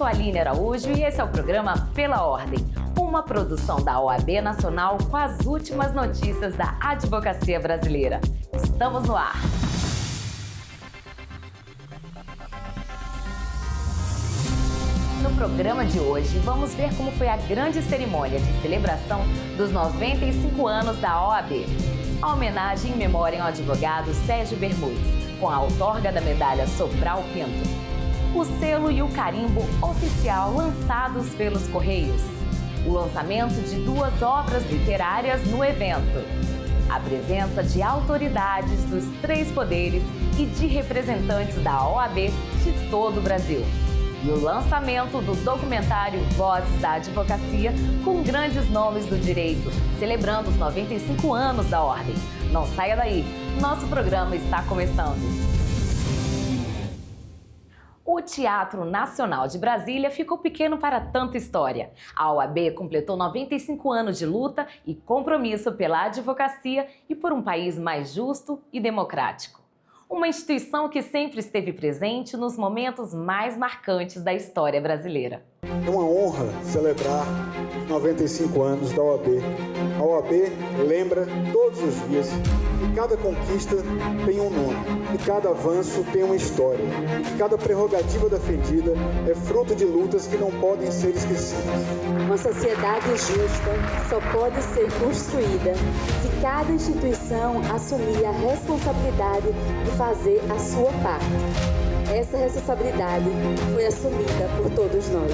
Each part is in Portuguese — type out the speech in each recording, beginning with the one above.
Aline Araújo e esse é o programa Pela Ordem, uma produção da OAB Nacional com as últimas notícias da advocacia brasileira. Estamos no ar. No programa de hoje, vamos ver como foi a grande cerimônia de celebração dos 95 anos da OAB. A homenagem em memória ao advogado Sérgio Bermudes, com a outorga da medalha Sobral Pinto. O selo e o carimbo oficial lançados pelos Correios. O lançamento de 2 obras literárias no evento. A presença de autoridades dos 3 poderes e de representantes da OAB de todo o Brasil. E o lançamento do documentário Vozes da Advocacia, com grandes nomes do direito, celebrando os 95 anos da Ordem. Não saia daí, nosso programa está começando. O Teatro Nacional de Brasília ficou pequeno para tanta história. A OAB completou 95 anos de luta e compromisso pela advocacia e por um país mais justo e democrático. Uma instituição que sempre esteve presente nos momentos mais marcantes da história brasileira. É uma honra celebrar 95 anos da OAB. A OAB lembra todos os dias que cada conquista tem um nome, que cada avanço tem uma história, e que cada prerrogativa defendida é fruto de lutas que não podem ser esquecidas. Uma sociedade justa só pode ser construída se cada instituição assumir a responsabilidade de fazer a sua parte. Essa responsabilidade foi assumida por todos nós.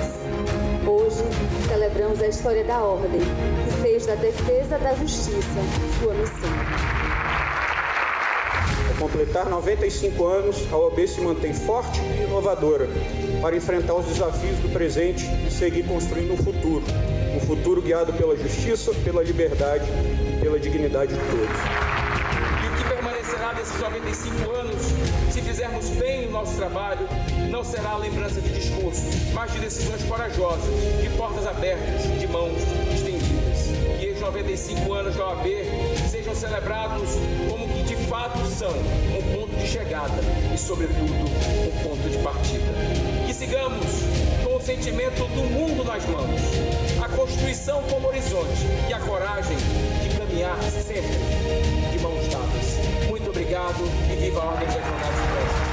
Hoje, celebramos a história da Ordem, que fez da defesa da justiça sua missão. Ao completar 95 anos, a OAB se mantém forte e inovadora para enfrentar os desafios do presente e seguir construindo um futuro guiado pela justiça, pela liberdade e pela dignidade de todos. E o que permanecerá desses 95 anos, se fizermos bem o nosso trabalho, não será a lembrança de discurso, mas de decisões corajosas, de portas abertas, de mãos estendidas. Que esses 95 anos da OAB sejam celebrados como que de fato são um ponto de chegada e, sobretudo, um ponto de partida. Que sigamos com o sentimento do mundo nas mãos, a Constituição como horizonte e a coragem de caminhar sempre de mãos dadas. Muito obrigado e viva a Ordem dos Advogados do Brasil.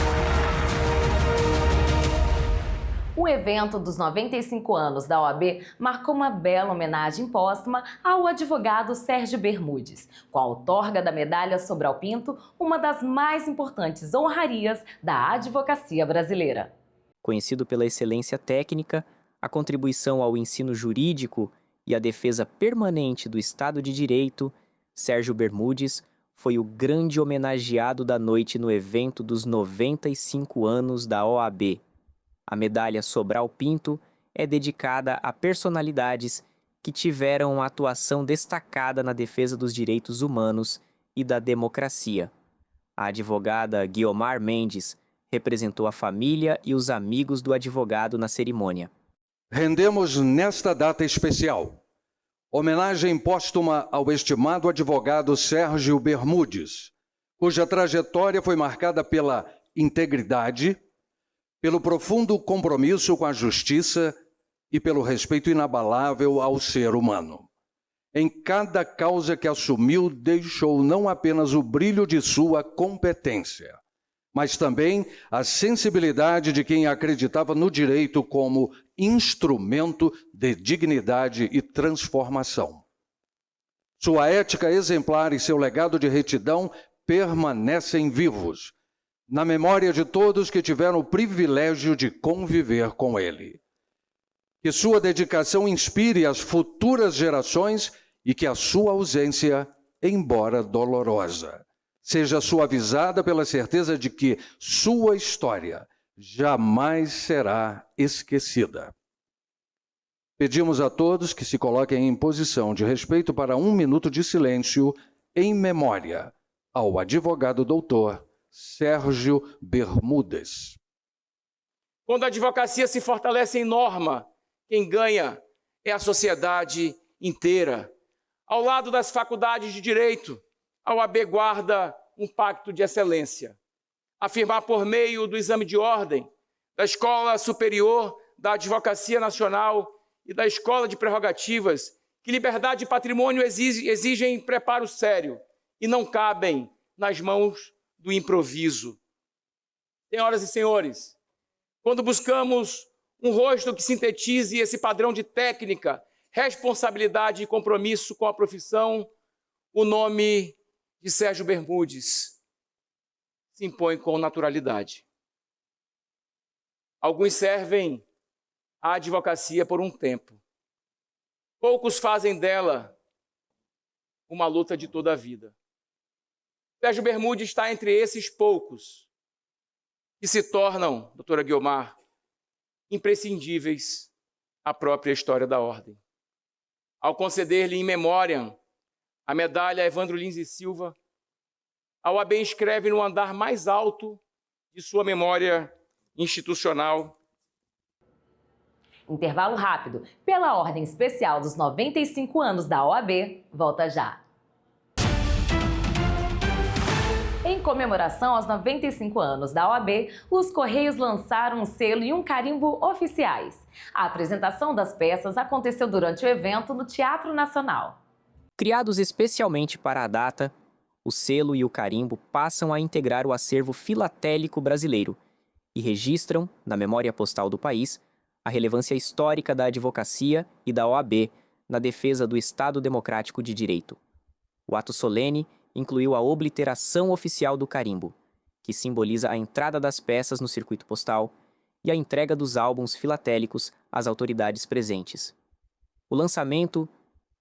O evento dos 95 anos da OAB marcou uma bela homenagem póstuma ao advogado Sérgio Bermudes, com a outorga da medalha Sobral Pinto, uma das mais importantes honrarias da advocacia brasileira. Conhecido pela excelência técnica, a contribuição ao ensino jurídico e a defesa permanente do Estado de Direito, Sérgio Bermudes foi o grande homenageado da noite no evento dos 95 anos da OAB. A medalha Sobral Pinto é dedicada a personalidades que tiveram uma atuação destacada na defesa dos direitos humanos e da democracia. A advogada Guiomar Mendes representou a família e os amigos do advogado na cerimônia. Rendemos nesta data especial homenagem póstuma ao estimado advogado Sérgio Bermudes, cuja trajetória foi marcada pela integridade, pelo profundo compromisso com a justiça e pelo respeito inabalável ao ser humano. Em cada causa que assumiu, deixou não apenas o brilho de sua competência, mas também a sensibilidade de quem acreditava no direito como instrumento de dignidade e transformação. Sua ética exemplar e seu legado de retidão permanecem vivos na memória de todos que tiveram o privilégio de conviver com ele. Que sua dedicação inspire as futuras gerações e que a sua ausência, embora dolorosa, seja suavizada pela certeza de que sua história jamais será esquecida. Pedimos a todos que se coloquem em posição de respeito para 1 minuto de silêncio em memória ao advogado doutor Sérgio Bermudes. Quando a advocacia se fortalece em norma, quem ganha é a sociedade inteira. Ao lado das faculdades de direito, a OAB guarda um pacto de excelência. Afirmar por meio do exame de ordem, da Escola Superior da Advocacia Nacional e da Escola de Prerrogativas que liberdade e patrimônio exigem preparo sério e não cabem nas mãos do improviso. Senhoras e senhores, quando buscamos um rosto que sintetize esse padrão de técnica, responsabilidade e compromisso com a profissão, o nome de Sérgio Bermudes se impõe com naturalidade. Alguns servem a advocacia por um tempo. Poucos fazem dela uma luta de toda a vida. Sérgio Bermudes está entre esses poucos que se tornam, doutora Guiomar, imprescindíveis à própria história da Ordem. Ao conceder-lhe in memoriam a medalha Evandro Lins e Silva, a OAB inscreve no andar mais alto de sua memória institucional. Intervalo rápido. Pela ordem especial dos 95 anos da OAB, volta já. Em comemoração aos 95 anos da OAB, os Correios lançaram um selo e um carimbo oficiais. A apresentação das peças aconteceu durante o evento no Teatro Nacional. Criados especialmente para a data, o selo e o carimbo passam a integrar o acervo filatélico brasileiro e registram, na memória postal do país, a relevância histórica da advocacia e da OAB na defesa do Estado Democrático de Direito. O ato solene incluiu a obliteração oficial do carimbo, que simboliza a entrada das peças no circuito postal, e a entrega dos álbuns filatélicos às autoridades presentes. O lançamento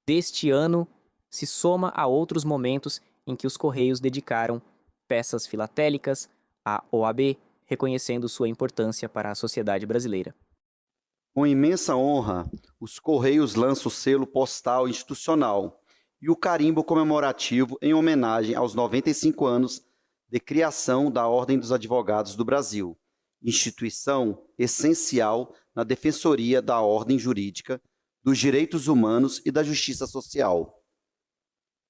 deste ano se soma a outros momentos em que os Correios dedicaram peças filatélicas à OAB, reconhecendo sua importância para a sociedade brasileira. Com imensa honra, os Correios lançam o selo postal institucional e o carimbo comemorativo em homenagem aos 95 anos de criação da Ordem dos Advogados do Brasil, instituição essencial na defensoria da ordem jurídica, dos direitos humanos e da justiça social.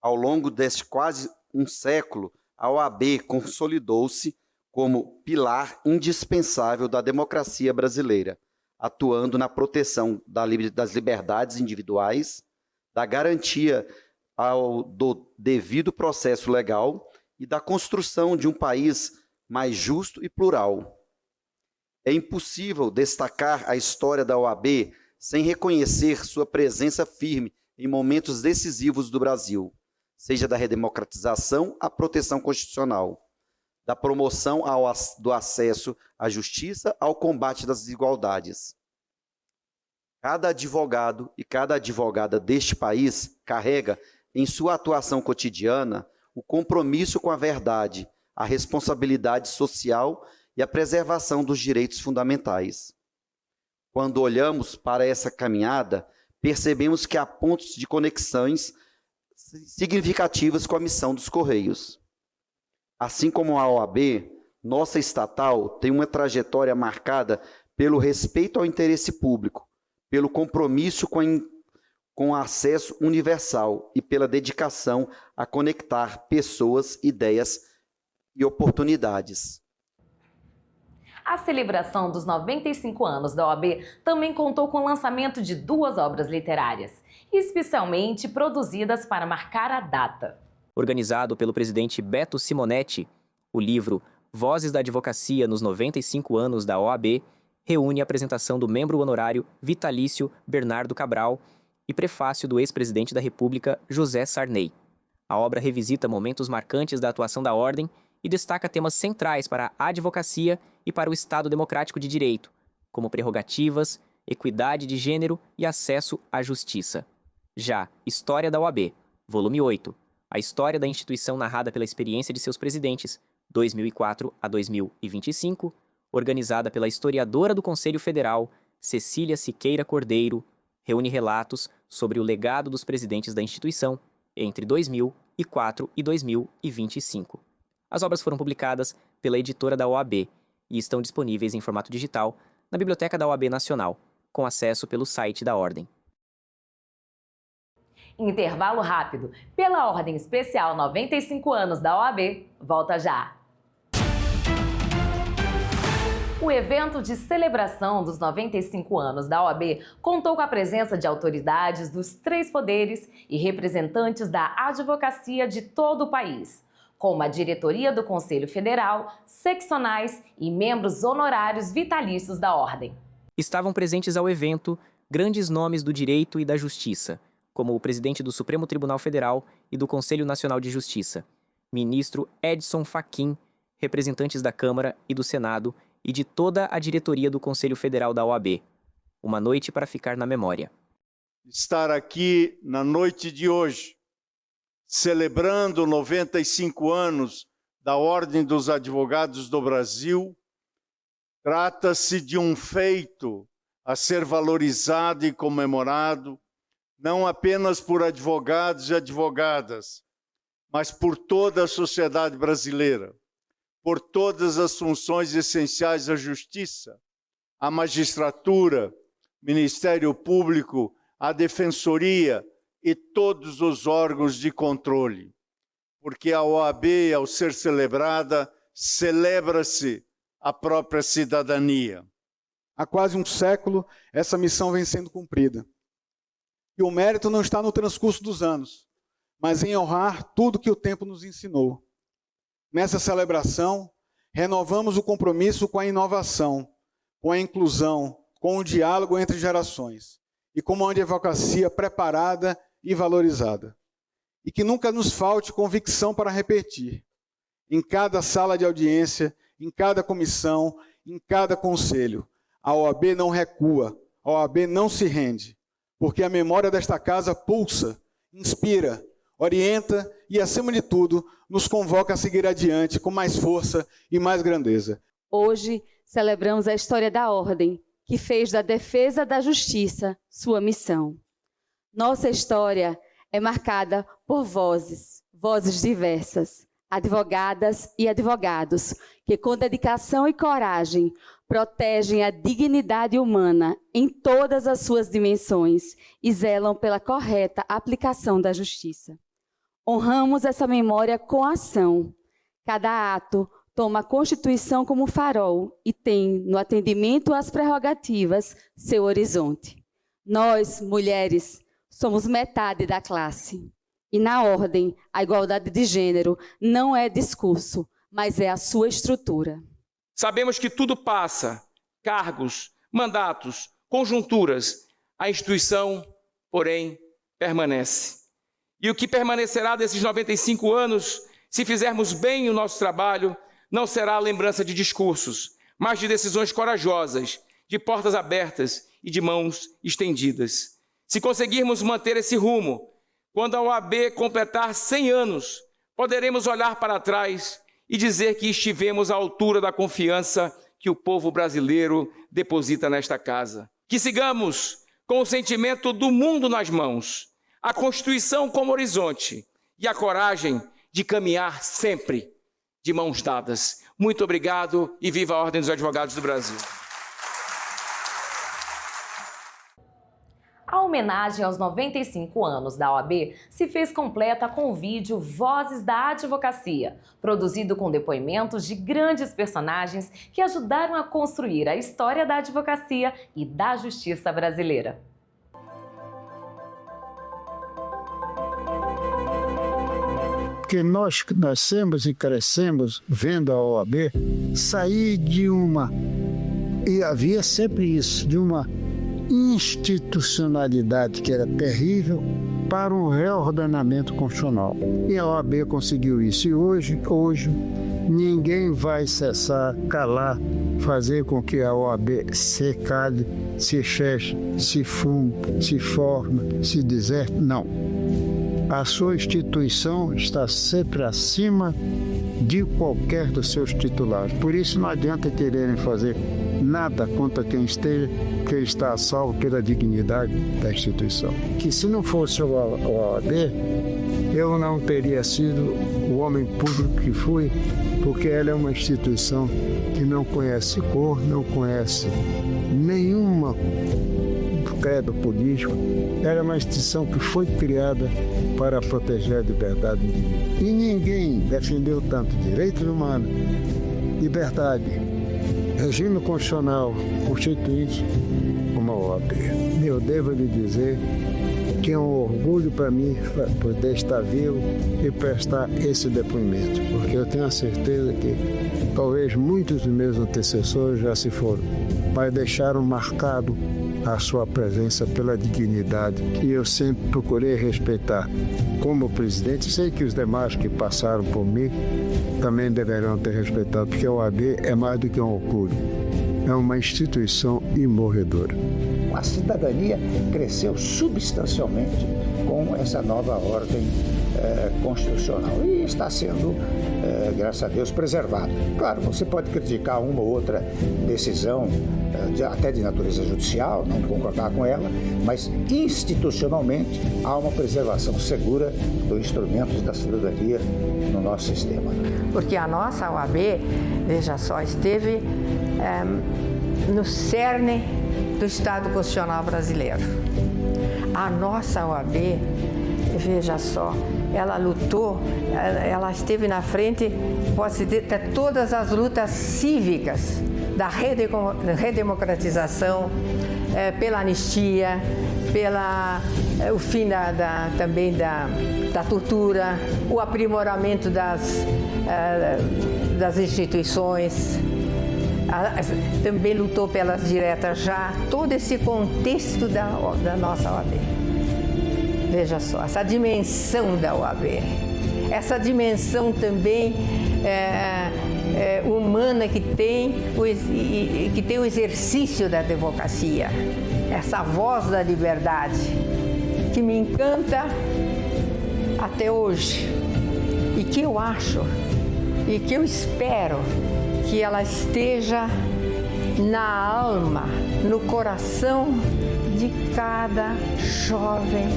Ao longo deste quase um século, a OAB consolidou-se como pilar indispensável da democracia brasileira, atuando na proteção das liberdades individuais, da garantia do devido processo legal e da construção de um país mais justo e plural. É impossível destacar a história da OAB sem reconhecer sua presença firme em momentos decisivos do Brasil, seja da redemocratização à proteção constitucional, da promoção do acesso à justiça ao combate das desigualdades. Cada advogado e cada advogada deste país carrega em sua atuação cotidiana o compromisso com a verdade, a responsabilidade social e a preservação dos direitos fundamentais. Quando olhamos para essa caminhada, percebemos que há pontos de conexões significativas com a missão dos Correios. Assim como a OAB, nossa estatal tem uma trajetória marcada pelo respeito ao interesse público, pelo compromisso com acesso universal e pela dedicação a conectar pessoas, ideias e oportunidades. A celebração dos 95 anos da OAB também contou com o lançamento de 2 obras literárias, especialmente produzidas para marcar a data. Organizado pelo presidente Beto Simonetti, o livro Vozes da Advocacia nos 95 anos da OAB reúne a apresentação do membro honorário vitalício Bernardo Cabral e prefácio do ex-presidente da República José Sarney. A obra revisita momentos marcantes da atuação da Ordem e destaca temas centrais para a advocacia e para o Estado Democrático de Direito, como prerrogativas, equidade de gênero e acesso à justiça. Já História da OAB, volume 8, a história da instituição narrada pela experiência de seus presidentes, 2004 a 2025, organizada pela historiadora do Conselho Federal, Cecília Siqueira Cordeiro, reúne relatos sobre o legado dos presidentes da instituição entre 2004 e 2025. As obras foram publicadas pela editora da OAB e estão disponíveis em formato digital na Biblioteca da OAB Nacional, com acesso pelo site da Ordem. Intervalo rápido. Pela ordem especial 95 anos da OAB, volta já. O evento de celebração dos 95 anos da OAB contou com a presença de autoridades dos 3 poderes e representantes da advocacia de todo o país, como a diretoria do Conselho Federal, seccionais e membros honorários vitalícios da Ordem. Estavam presentes ao evento grandes nomes do direito e da justiça, como o presidente do Supremo Tribunal Federal e do Conselho Nacional de Justiça, ministro Edson Fachin, representantes da Câmara e do Senado e de toda a diretoria do Conselho Federal da OAB. Uma noite para ficar na memória. Estar aqui na noite de hoje, celebrando 95 anos da Ordem dos Advogados do Brasil, trata-se de um feito a ser valorizado e comemorado, não apenas por advogados e advogadas, mas por toda a sociedade brasileira, por todas as funções essenciais da justiça, a magistratura, Ministério Público, a Defensoria e todos os órgãos de controle. Porque a OAB, ao ser celebrada, celebra-se a própria cidadania. Há quase um século, essa missão vem sendo cumprida. E o mérito não está no transcurso dos anos, mas em honrar tudo que o tempo nos ensinou. Nessa celebração, renovamos o compromisso com a inovação, com a inclusão, com o diálogo entre gerações e com uma advocacia preparada e valorizada. E que nunca nos falte convicção para repetir. Em cada sala de audiência, em cada comissão, em cada conselho, a OAB não recua, a OAB não se rende, porque a memória desta casa pulsa, inspira, orienta e, acima de tudo, nos convoca a seguir adiante com mais força e mais grandeza. Hoje, celebramos a história da Ordem, que fez da defesa da justiça sua missão. Nossa história é marcada por vozes diversas, advogadas e advogados, que com dedicação e coragem protegem a dignidade humana em todas as suas dimensões e zelam pela correta aplicação da justiça. Honramos essa memória com ação. Cada ato toma a Constituição como farol e tem, no atendimento às prerrogativas, seu horizonte. Nós, mulheres, somos metade da classe. E na Ordem, a igualdade de gênero não é discurso, mas é a sua estrutura. Sabemos que tudo passa, cargos, mandatos, conjunturas. A instituição, porém, permanece. E o que permanecerá desses 95 anos, se fizermos bem o nosso trabalho, não será a lembrança de discursos, mas de decisões corajosas, de portas abertas e de mãos estendidas. Se conseguirmos manter esse rumo, quando a OAB completar 100 anos, poderemos olhar para trás e dizer que estivemos à altura da confiança que o povo brasileiro deposita nesta casa. Que sigamos com o sentimento do mundo nas mãos, a Constituição como horizonte e a coragem de caminhar sempre de mãos dadas. Muito obrigado e viva a Ordem dos Advogados do Brasil. A homenagem aos 95 anos da OAB se fez completa com o vídeo Vozes da Advocacia, produzido com depoimentos de grandes personagens que ajudaram a construir a história da advocacia e da justiça brasileira. Que nós nascemos e crescemos vendo a OAB sair de uma, e havia sempre isso, de uma institucionalidade que era terrível para um reordenamento constitucional. E a OAB conseguiu isso. E hoje ninguém vai cessar, calar, fazer com que a OAB se cale, se feche, se funde, se forme, se deserte. Não. A sua instituição está sempre acima de qualquer dos seus titulares. Por isso não adianta quererem fazer nada contra quem está a salvo pela dignidade da instituição. Que se não fosse o OAB, eu não teria sido o homem público que fui, porque ela é uma instituição que não conhece cor, não conhece nenhuma credo político. Ela é uma instituição que foi criada para proteger a liberdade individual. E ninguém defendeu tanto direitos humanos, liberdade, regime constitucional constituído como a OAB. Eu devo lhe dizer que é um orgulho para mim poder estar vivo e prestar esse depoimento, porque eu tenho a certeza que talvez muitos dos meus antecessores já se foram, mas deixaram marcado a sua presença pela dignidade que eu sempre procurei respeitar. Como presidente, sei que os demais que passaram por mim também deverão ter respeitado, porque a OAB é mais do que um orgulho, é uma instituição imorredora. A cidadania cresceu substancialmente com essa nova ordem constitucional e está sendo, graças a Deus, preservada. Claro, você pode criticar uma ou outra decisão, até de natureza judicial, não concordar com ela, mas institucionalmente há uma preservação segura dos instrumentos da cidadania no nosso sistema. Porque a nossa OAB, veja só, esteve no cerne do Estado Constitucional brasileiro. A nossa OAB, veja só, ela lutou, ela esteve na frente, posso dizer, de todas as lutas cívicas, da redemocratização, pela anistia, o fim também da tortura, o aprimoramento das instituições. Também lutou pelas diretas já, todo esse contexto da nossa OAB. Veja só, essa dimensão da OAB, essa dimensão também humana que tem o exercício da advocacia, essa voz da liberdade, que me encanta até hoje, e que eu acho, e que eu espero que ela esteja na alma, no coração de cada jovem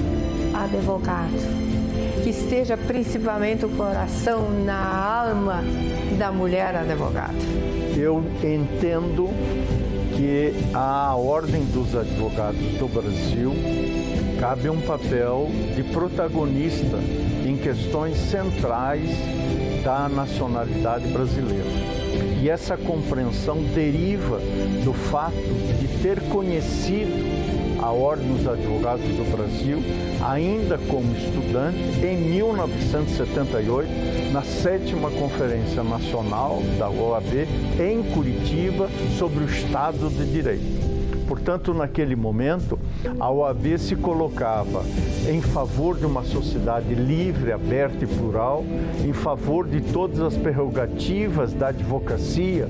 advogado, que esteja principalmente o coração na alma da mulher advogada. Eu entendo que a Ordem dos Advogados do Brasil cabe um papel de protagonista em questões centrais da nacionalidade brasileira. E essa compreensão deriva do fato de ter conhecido a Ordem dos Advogados do Brasil, ainda como estudante, em 1978, na 7ª Conferência Nacional da OAB, em Curitiba, sobre o Estado de Direito. Portanto, naquele momento, a OAB se colocava em favor de uma sociedade livre, aberta e plural, em favor de todas as prerrogativas da advocacia,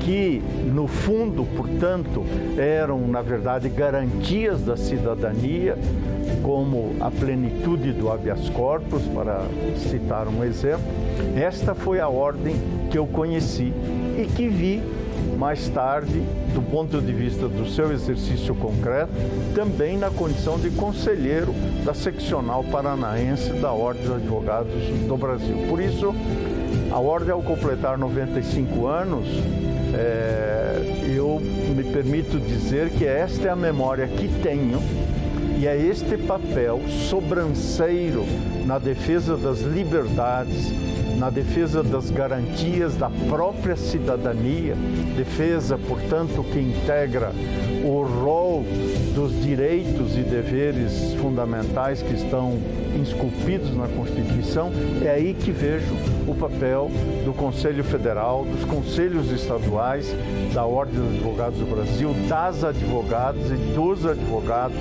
que, no fundo, portanto, eram, na verdade, garantias da cidadania, como a plenitude do habeas corpus, para citar um exemplo. Esta foi a ordem que eu conheci e que vi mais tarde, do ponto de vista do seu exercício concreto, também na condição de conselheiro da seccional paranaense da Ordem dos Advogados do Brasil. Por isso, a Ordem, ao completar 95 anos, eu me permito dizer que esta é a memória que tenho e é este papel sobranceiro na defesa das liberdades, na defesa das garantias da própria cidadania, defesa, portanto, que integra o rol dos direitos e deveres fundamentais que estão esculpidos na Constituição. É aí que vejo o papel do Conselho Federal, dos conselhos estaduais, da Ordem dos Advogados do Brasil, das advogadas e dos advogados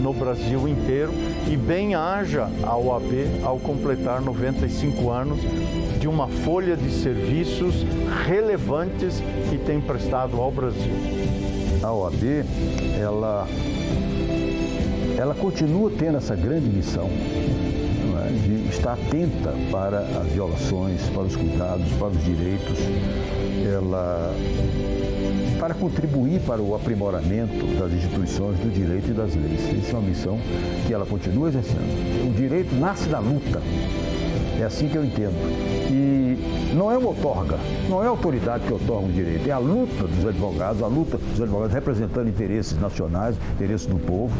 no Brasil inteiro, e bem haja a OAB ao completar 95 anos de uma folha de serviços relevantes que tem prestado ao Brasil. A OAB, ela continua tendo essa grande missão, não é, de estar atenta para as violações, para os cuidados, para os direitos, para contribuir para o aprimoramento das instituições do direito e das leis. Essa é uma missão que ela continua exercendo. O direito nasce da luta. É assim que eu entendo. E não é uma outorga, não é a autoridade que outorga o direito, é a luta dos advogados, representando interesses nacionais, interesses do povo,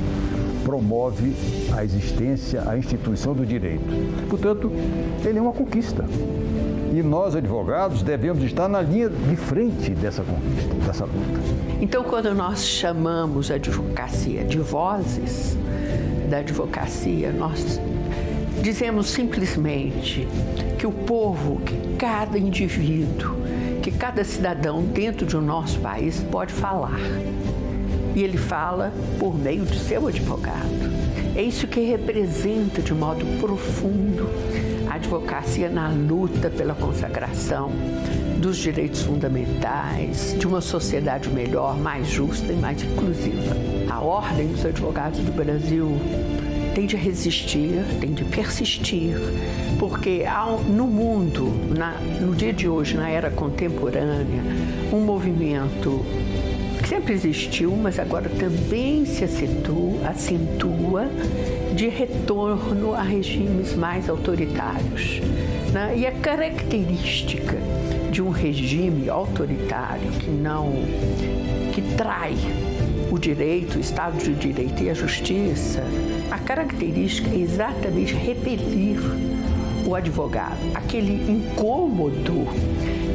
promove a existência, a instituição do direito. Portanto, ele é uma conquista. E nós, advogados, devemos estar na linha de frente dessa conquista, dessa luta. Então, quando nós chamamos a advocacia de vozes da advocacia, nós dizemos simplesmente que o povo, que cada indivíduo, que cada cidadão dentro do nosso país pode falar. E ele fala por meio de seu advogado. É isso que representa de modo profundo a advocacia na luta pela consagração dos direitos fundamentais, de uma sociedade melhor, mais justa e mais inclusiva. A Ordem dos Advogados do Brasil tem de resistir, tem de persistir, porque há no mundo, no dia de hoje, na era contemporânea, um movimento que sempre existiu, mas agora também se acentua de retorno a regimes mais autoritários. Né? E a característica de um regime autoritário que trai o direito, o Estado de Direito e a justiça, a característica é exatamente repelir o advogado, aquele incômodo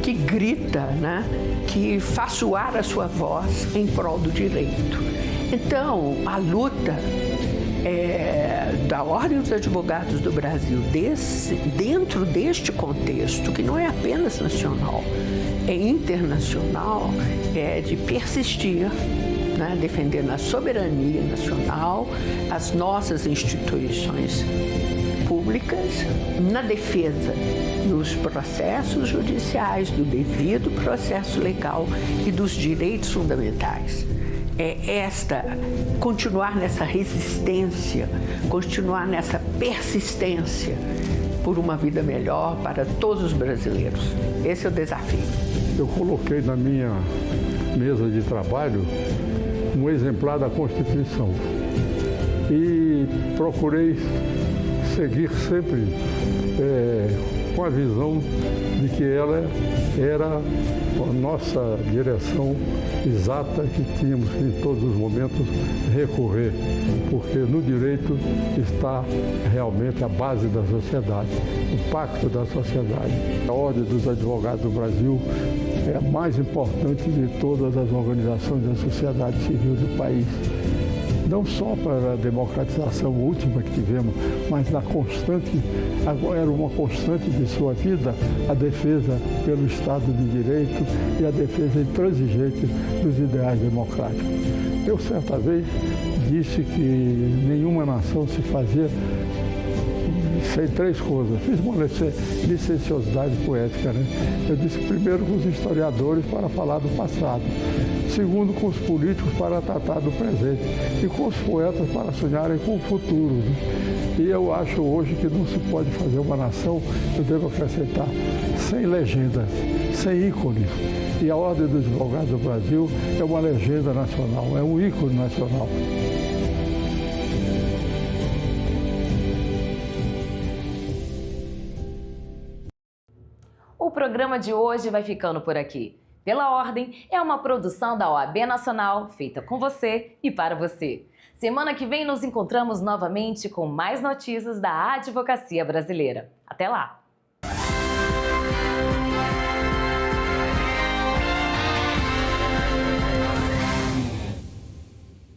que grita, né? Que faz soar a sua voz em prol do direito. Então, a luta da Ordem dos Advogados do Brasil, dentro deste contexto, que não é apenas nacional, é internacional, é de persistir, né, defendendo a soberania nacional, as nossas instituições públicas, na defesa dos processos judiciais, do devido processo legal e dos direitos fundamentais. Continuar nessa resistência, continuar nessa persistência por uma vida melhor para todos os brasileiros. Esse é o desafio. Eu coloquei na minha mesa de trabalho um exemplar da Constituição e procurei seguir sempre com a visão de que ela era a nossa direção exata que tínhamos que, em todos os momentos, recorrer, porque no direito está realmente a base da sociedade, o pacto da sociedade. A Ordem dos Advogados do Brasil é a mais importante de todas as organizações da sociedade civil do país. Não só para a democratização última que tivemos, mas na constante, era uma constante de sua vida, a defesa pelo Estado de Direito e a defesa intransigente dos ideais democráticos. Eu, certa vez, disse que nenhuma nação se fazia sem três coisas. Fiz uma licenciosidade poética, né? Eu disse primeiro com os historiadores para falar do passado, segundo com os políticos para tratar do presente e com os poetas para sonharem com o futuro. Né? E eu acho hoje que não se pode fazer uma nação, eu devo acrescentar, sem legendas, sem ícones. E a Ordem dos Advogados do Brasil é uma legenda nacional, é um ícone nacional. O programa de hoje vai ficando por aqui. Pela Ordem é uma produção da OAB Nacional, feita com você e para você. Semana que vem nos encontramos novamente com mais notícias da advocacia brasileira. Até lá!